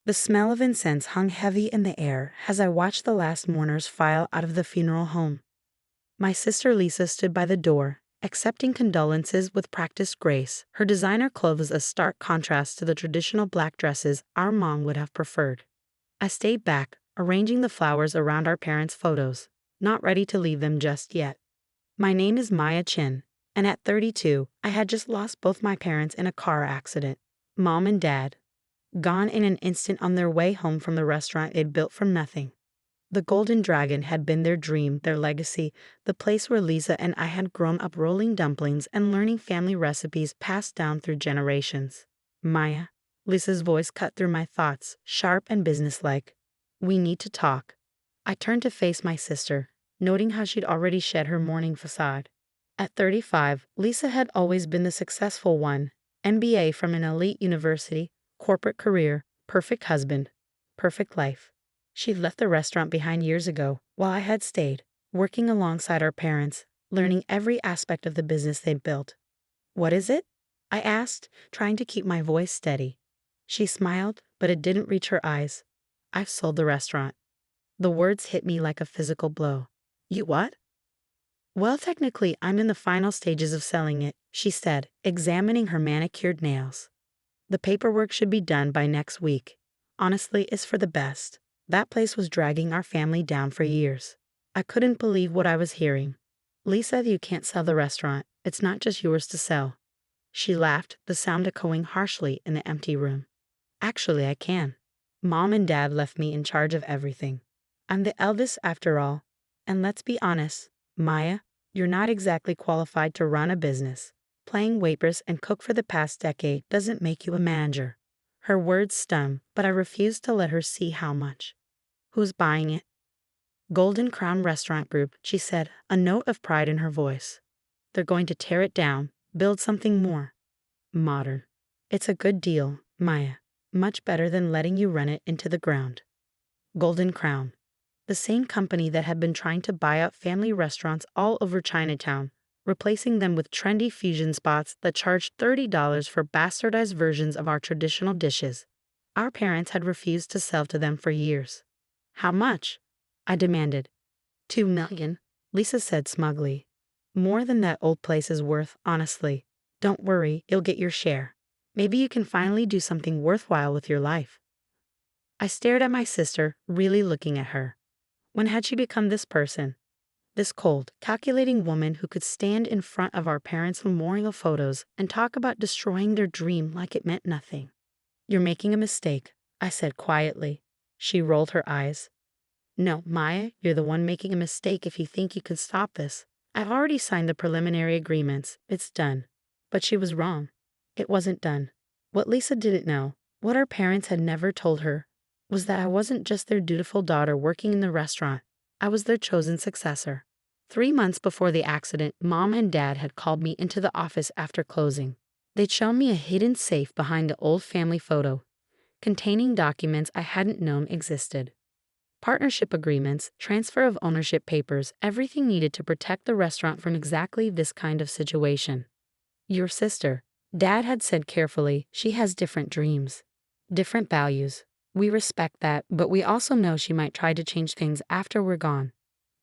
The smell of incense hung heavy in the air as I watched the last mourners file out of the funeral home. My sister Lisa stood by the door, accepting condolences with practiced grace, her designer clothes a stark contrast to the traditional black dresses our mom would have preferred. I stayed back, arranging the flowers around our parents' photos, not ready to leave them just yet. My name is Maya Chen, and at 32, I had just lost both my parents in a car accident. Mom and Dad, gone in an instant on their way home from the restaurant they'd built from nothing. The Golden Dragon had been their dream, their legacy, the place where Lisa and I had grown up rolling dumplings and learning family recipes passed down through generations. Maya, Lisa's voice cut through my thoughts, sharp and businesslike. We need to talk. I turned to face my sister, noting how she'd already shed her mourning facade. At 35, Lisa had always been the successful one, MBA from an elite university, corporate career, perfect husband, perfect life. She'd left the restaurant behind years ago, while I had stayed, working alongside our parents, learning every aspect of the business they'd built. What is it? I asked, trying to keep my voice steady. She smiled, but it didn't reach her eyes. I've sold the restaurant. The words hit me like a physical blow. You what? Well, technically, I'm in the final stages of selling it, she said, examining her manicured nails. The paperwork should be done by next week. Honestly, it's for the best. That place was dragging our family down for years. I couldn't believe what I was hearing. Lisa, you can't sell the restaurant. It's not just yours to sell. She laughed, the sound echoing harshly in the empty room. Actually, I can. Mom and Dad left me in charge of everything. I'm the eldest after all. And let's be honest, Maya, you're not exactly qualified to run a business. Playing waitress and cook for the past decade doesn't make you a manager. Her words stung, but I refused to let her see how much. Who's buying it? Golden Crown Restaurant Group, she said, a note of pride in her voice. They're going to tear it down, build something more modern. It's a good deal, Maya. Much better than letting you run it into the ground. Golden Crown. The same company that had been trying to buy out family restaurants all over Chinatown, replacing them with trendy fusion spots that charged $30 for bastardized versions of our traditional dishes. Our parents had refused to sell to them for years. How much? I demanded. $2 million, Lisa said smugly. More than that old place is worth, honestly. Don't worry, you'll get your share. Maybe you can finally do something worthwhile with your life. I stared at my sister, really looking at her. When had she become this person? This cold, calculating woman who could stand in front of our parents' memorial photos and talk about destroying their dream like it meant nothing. You're making a mistake, I said quietly. She rolled her eyes. No, Maya, you're the one making a mistake if you think you can stop this. I've already signed the preliminary agreements. It's done. But she was wrong. It wasn't done. What Lisa didn't know, what our parents had never told her, was that I wasn't just their dutiful daughter working in the restaurant. I was their chosen successor. 3 months before the accident, Mom and Dad had called me into the office after closing. They'd shown me a hidden safe behind the old family photo, containing documents I hadn't known existed. Partnership agreements, transfer of ownership papers, everything needed to protect the restaurant from exactly this kind of situation. Your sister, Dad had said carefully, she has different dreams, different values. We respect that, but we also know she might try to change things after we're gone.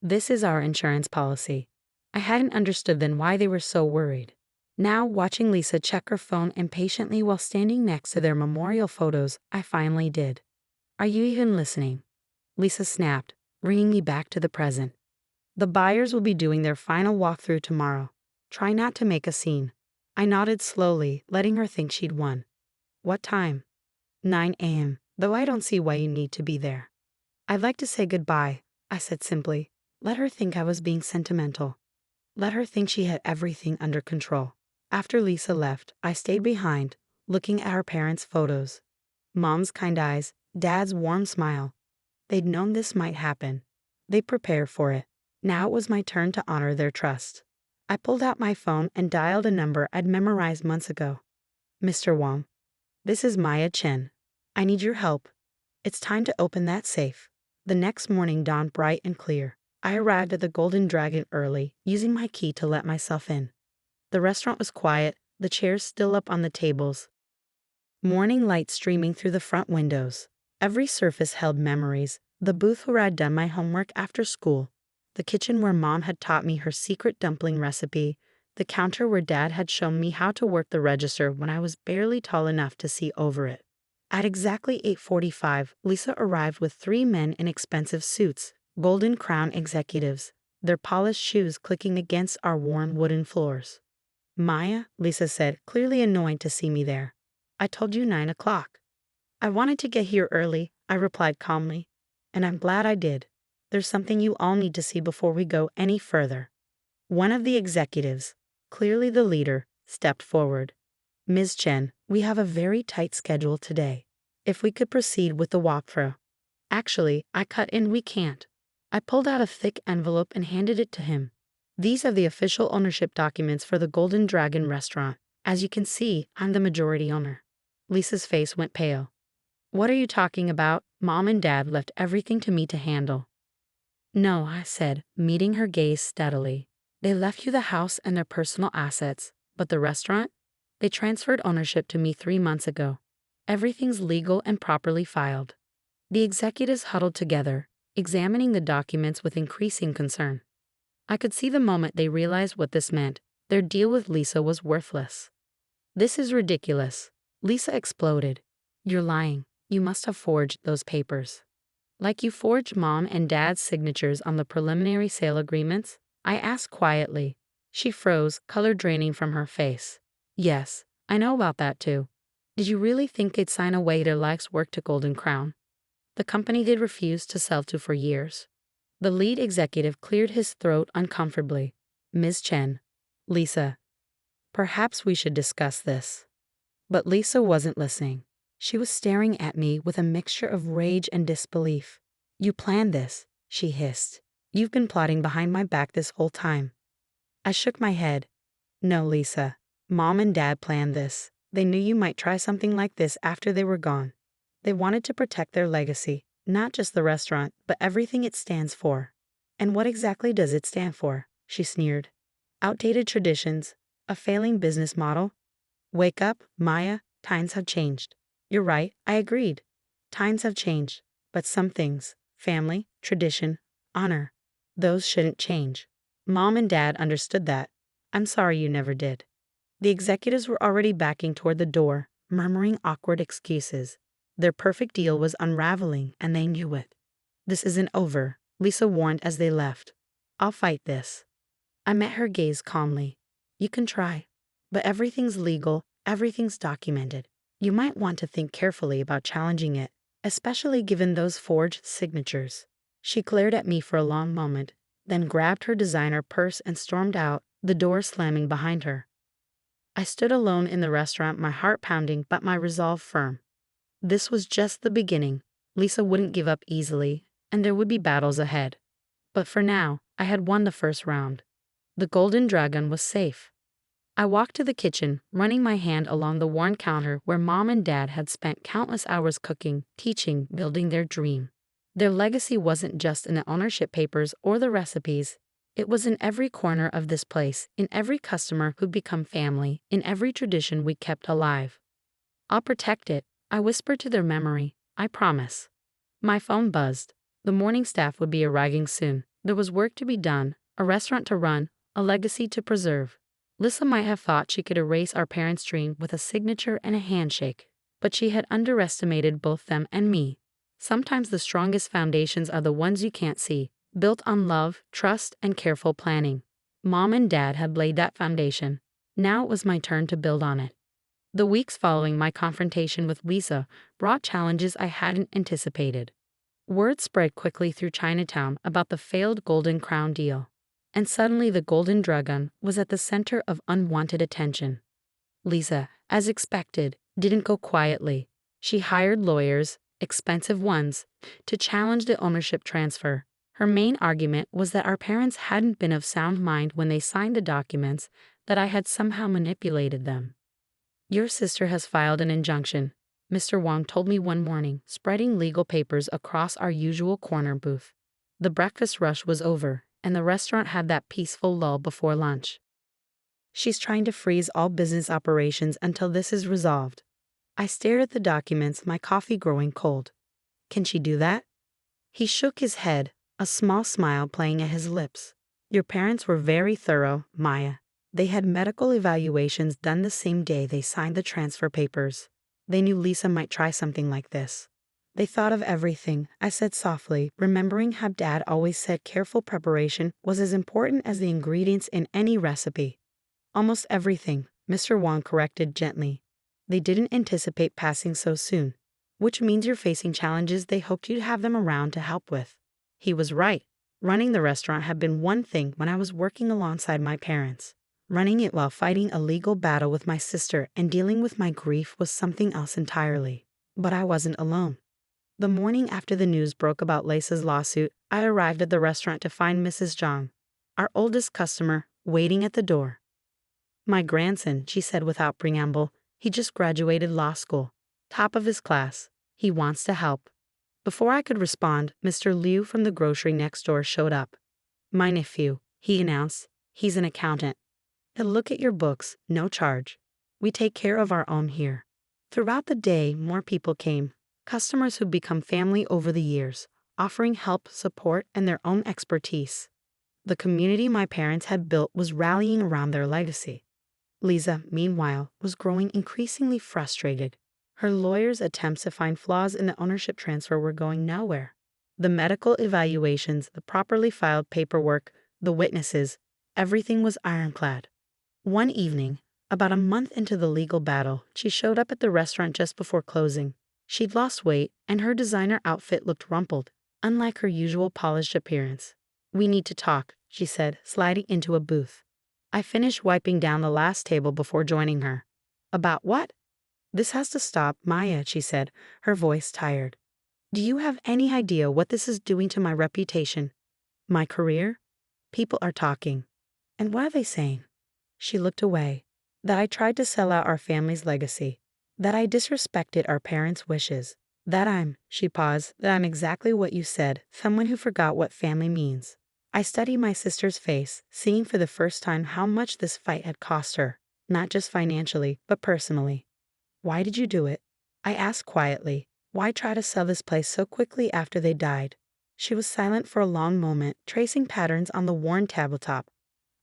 This is our insurance policy. I hadn't understood then why they were so worried. Now, watching Lisa check her phone impatiently while standing next to their memorial photos, I finally did. Are you even listening? Lisa snapped, bringing me back to the present. The buyers will be doing their final walkthrough tomorrow. Try not to make a scene. I nodded slowly, letting her think she'd won. What time? 9 a.m., though I don't see why you need to be there. I'd like to say goodbye, I said simply. Let her think I was being sentimental. Let her think she had everything under control. After Lisa left, I stayed behind, looking at our parents' photos. Mom's kind eyes, Dad's warm smile. They'd known this might happen. They prepared for it. Now it was my turn to honor their trust. I pulled out my phone and dialed a number I'd memorized months ago. Mr. Wong. This is Maya Chen. I need your help. It's time to open that safe. The next morning dawned bright and clear. I arrived at the Golden Dragon early, using my key to let myself in. The restaurant was quiet, the chairs still up on the tables. Morning light streaming through the front windows. Every surface held memories: the booth where I'd done my homework after school, the kitchen where Mom had taught me her secret dumpling recipe, the counter where Dad had shown me how to work the register when I was barely tall enough to see over it. At exactly 8:45, Lisa arrived with three men in expensive suits, Golden Crown executives, their polished shoes clicking against our worn wooden floors. "Maya," Lisa said, clearly annoyed to see me there. "I told you 9 o'clock. "I wanted to get here early," I replied calmly. "And I'm glad I did. There's something you all need to see before we go any further." One of the executives, clearly the leader, stepped forward. "Ms. Chen, we have a very tight schedule today. If we could proceed with the walkthrough." Actually, I cut in, "We can't." I pulled out a thick envelope and handed it to him. "These are the official ownership documents for the Golden Dragon restaurant. As you can see, I'm the majority owner." Lisa's face went pale. "What are you talking about? Mom and Dad left everything to me to handle." "No," I said, meeting her gaze steadily. "They left you the house and their personal assets, but the restaurant? They transferred ownership to me 3 months ago. Everything's legal and properly filed." The executives huddled together, examining the documents with increasing concern. I could see the moment they realized what this meant. Their deal with Lisa was worthless. "This is ridiculous." Lisa exploded. "You're lying. You must have forged those papers." "Like you forged Mom and Dad's signatures on the preliminary sale agreements?" I asked quietly. She froze, color draining from her face. "Yes, I know about that too. Did you really think they'd sign away their life's work to Golden Crown? The company they'd refused to sell to for years." The lead executive cleared his throat uncomfortably. "Ms. Chen." "Lisa, perhaps we should discuss this." But Lisa wasn't listening. She was staring at me with a mixture of rage and disbelief. "You planned this," she hissed. "You've been plotting behind my back this whole time." I shook my head. "No, Lisa. Mom and Dad planned this. They knew you might try something like this after they were gone. They wanted to protect their legacy, not just the restaurant, but everything it stands for." "And what exactly does it stand for?" she sneered. "Outdated traditions, a failing business model." "Wake up, Maya, times have changed." "You're right," I agreed. "Times have changed, but some things, family, tradition, honor, those shouldn't change. Mom and Dad understood that. I'm sorry you never did." The executives were already backing toward the door, murmuring awkward excuses. Their perfect deal was unraveling, and they knew it. "This isn't over," Lisa warned as they left. "I'll fight this." I met her gaze calmly. "You can try, but everything's legal, everything's documented. You might want to think carefully about challenging it, especially given those forged signatures." She glared at me for a long moment, then grabbed her designer purse and stormed out, the door slamming behind her. I stood alone in the restaurant, my heart pounding but my resolve firm. This was just the beginning. Lisa wouldn't give up easily, and there would be battles ahead. But for now, I had won the first round. The Golden Dragon was safe. I walked to the kitchen, running my hand along the worn counter where Mom and Dad had spent countless hours cooking, teaching, building their dream. Their legacy wasn't just in the ownership papers or the recipes. It was in every corner of this place, in every customer who'd become family, in every tradition we kept alive. "I'll protect it," I whispered to their memory. "I promise." My phone buzzed. The morning staff would be arriving soon. There was work to be done, a restaurant to run, a legacy to preserve. Lisa might have thought she could erase our parents' dream with a signature and a handshake, but she had underestimated both them and me. Sometimes the strongest foundations are the ones you can't see, built on love, trust, and careful planning. Mom and Dad had laid that foundation. Now it was my turn to build on it. The weeks following my confrontation with Lisa brought challenges I hadn't anticipated. Word spread quickly through Chinatown about the failed Golden Crown deal, and suddenly the Golden Dragon was at the center of unwanted attention. Lisa, as expected, didn't go quietly. She hired lawyers, expensive ones, to challenge the ownership transfer. Her main argument was that our parents hadn't been of sound mind when they signed the documents, that I had somehow manipulated them. "Your sister has filed an injunction," Mr. Wang told me one morning, spreading legal papers across our usual corner booth. The breakfast rush was over, and the restaurant had that peaceful lull before lunch. "She's trying to freeze all business operations until this is resolved." I stared at the documents, my coffee growing cold. Can she do that? He shook his head, a small smile playing at his lips. Your parents were very thorough, Maya. They had medical evaluations done the same day they signed the transfer papers. They knew Lisa might try something like this. They thought of everything, I said softly, remembering how Dad always said careful preparation was as important as the ingredients in any recipe. Almost everything, Mr. Wong corrected gently. They didn't anticipate passing so soon, which means you're facing challenges they hoped you'd have them around to help with. He was right. Running the restaurant had been one thing when I was working alongside my parents. Running it while fighting a legal battle with my sister and dealing with my grief was something else entirely. But I wasn't alone. The morning after the news broke about Lisa's lawsuit, I arrived at the restaurant to find Mrs. Zhang, our oldest customer, waiting at the door. My grandson, she said without preamble, he just graduated law school. Top of his class. He wants to help. Before I could respond, Mr. Liu from the grocery next door showed up. My nephew, he announced. He's an accountant. He'll look at your books, no charge. We take care of our own here. Throughout the day, more people came. Customers who'd become family over the years, offering help, support, and their own expertise. The community my parents had built was rallying around their legacy. Lisa, meanwhile, was growing increasingly frustrated. Her lawyer's attempts to find flaws in the ownership transfer were going nowhere. The medical evaluations, the properly filed paperwork, the witnesses, everything was ironclad. One evening, about a month into the legal battle, she showed up at the restaurant just before closing. She'd lost weight, and her designer outfit looked rumpled, unlike her usual polished appearance. We need to talk, she said, sliding into a booth. I finished wiping down the last table before joining her. About what? This has to stop, Maya, she said, her voice tired. Do you have any idea what this is doing to my reputation? My career? People are talking. And what are they saying? She looked away. That I tried to sell out our family's legacy. That I disrespected our parents' wishes. She paused, that I'm exactly what you said, someone who forgot what family means. I studied my sister's face, seeing for the first time how much this fight had cost her, not just financially, but personally. Why did you do it? I asked quietly. Why try to sell this place so quickly after they died? She was silent for a long moment, tracing patterns on the worn tabletop.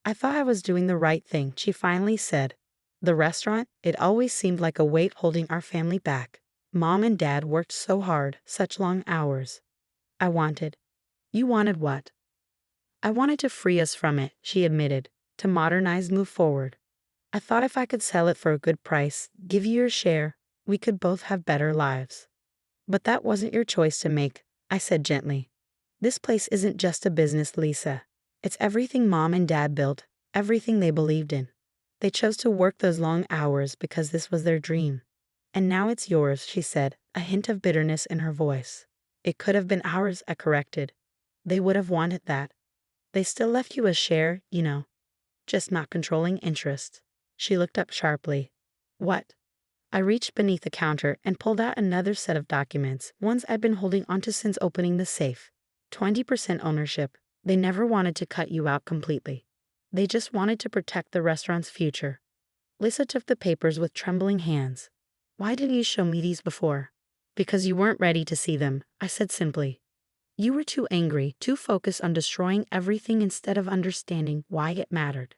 I thought I was doing the right thing, she finally said. The restaurant, it always seemed like a weight holding our family back. Mom and Dad worked so hard, such long hours. You wanted what? I wanted to free us from it, she admitted, to modernize, move forward. I thought if I could sell it for a good price, give you your share, we could both have better lives. But that wasn't your choice to make, I said gently. This place isn't just a business, Lisa. It's everything Mom and Dad built, everything they believed in. They chose to work those long hours because this was their dream. And now it's yours, she said, a hint of bitterness in her voice. It could have been ours, I corrected. They would have wanted that. They still left you a share, you know. Just not controlling interest. She looked up sharply. What? I reached beneath the counter and pulled out another set of documents, ones I'd been holding onto since opening the safe. 20% ownership. They never wanted to cut you out completely. They just wanted to protect the restaurant's future. Lisa took the papers with trembling hands. Why didn't you show me these before? Because you weren't ready to see them, I said simply. You were too angry, too focused on destroying everything instead of understanding why it mattered.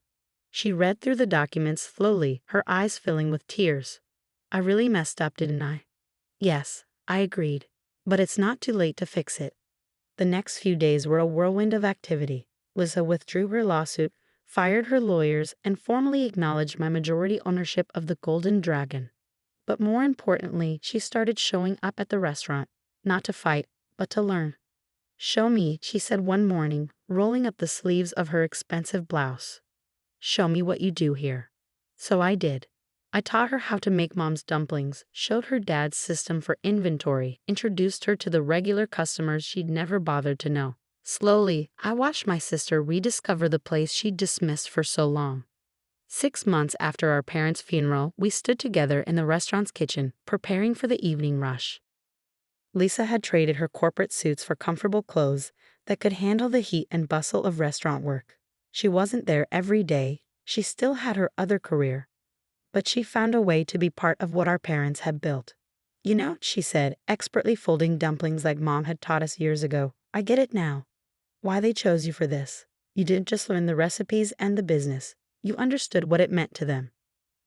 She read through the documents slowly, her eyes filling with tears. I really messed up, didn't I? Yes, I agreed. But it's not too late to fix it. The next few days were a whirlwind of activity. Lisa withdrew her lawsuit, fired her lawyers, and formally acknowledged my majority ownership of the Golden Dragon. But more importantly, she started showing up at the restaurant, not to fight, but to learn. Show me, she said one morning, rolling up the sleeves of her expensive blouse. Show me what you do here. So I did. I taught her how to make Mom's dumplings, showed her Dad's system for inventory, introduced her to the regular customers she'd never bothered to know. Slowly, I watched my sister rediscover the place she'd dismissed for so long. 6 months after our parents' funeral, we stood together in the restaurant's kitchen, preparing for the evening rush. Lisa had traded her corporate suits for comfortable clothes that could handle the heat and bustle of restaurant work. She wasn't there every day, she still had her other career. But she found a way to be part of what our parents had built. You know, she said, expertly folding dumplings like Mom had taught us years ago. I get it now. Why they chose you for this. You didn't just learn the recipes and the business. You understood what it meant to them.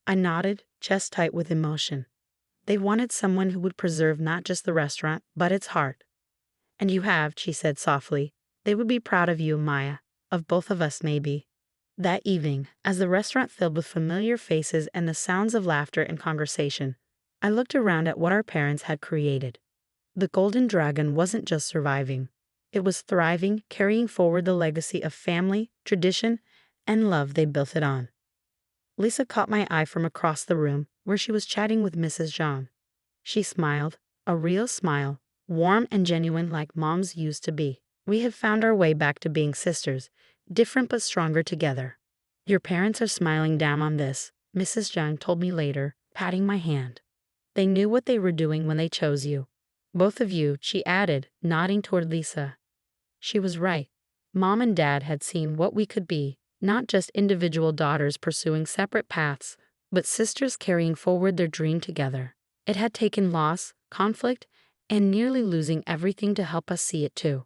I nodded, chest tight with emotion. They wanted someone who would preserve not just the restaurant, but its heart. And you have, she said softly. They would be proud of you, Maya. Of both of us, maybe. That evening, as the restaurant filled with familiar faces and the sounds of laughter and conversation, I looked around at what our parents had created. The Golden Dragon wasn't just surviving. It was thriving, carrying forward the legacy of family, tradition, and love they built it on. Lisa caught my eye from across the room, where she was chatting with Mrs. Zhang. She smiled, a real smile, warm and genuine like moms used to be. We had found our way back to being sisters, different but stronger together. Your parents are smiling down on this, Mrs. Zhang told me later, patting my hand. They knew what they were doing when they chose you. Both of you, she added, nodding toward Lisa. She was right. Mom and Dad had seen what we could be, not just individual daughters pursuing separate paths, but sisters carrying forward their dream together. It had taken loss, conflict, and nearly losing everything to help us see it too.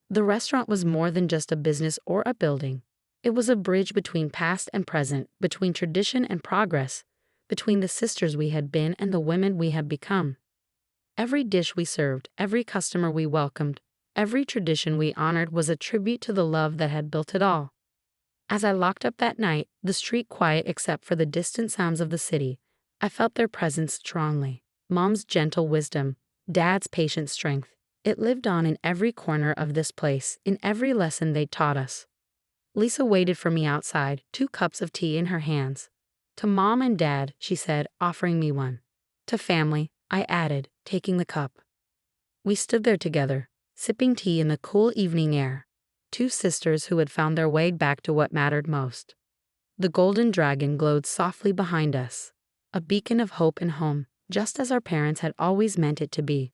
The restaurant was more than just a business or a building. It was a bridge between past and present, between tradition and progress, between the sisters we had been and the women we had become. Every dish we served, every customer we welcomed, every tradition we honored was a tribute to the love that had built it all. As I locked up that night, the street quiet except for the distant sounds of the city, I felt their presence strongly. Mom's gentle wisdom, Dad's patient strength. It lived on in every corner of this place, in every lesson they taught us. Lisa waited for me outside, 2 cups of tea in her hands. To Mom and Dad, she said, offering me one. To family, I added, taking the cup. We stood there together, sipping tea in the cool evening air. 2 sisters who had found their way back to what mattered most. The Golden Dragon glowed softly behind us, a beacon of hope and home, just as our parents had always meant it to be.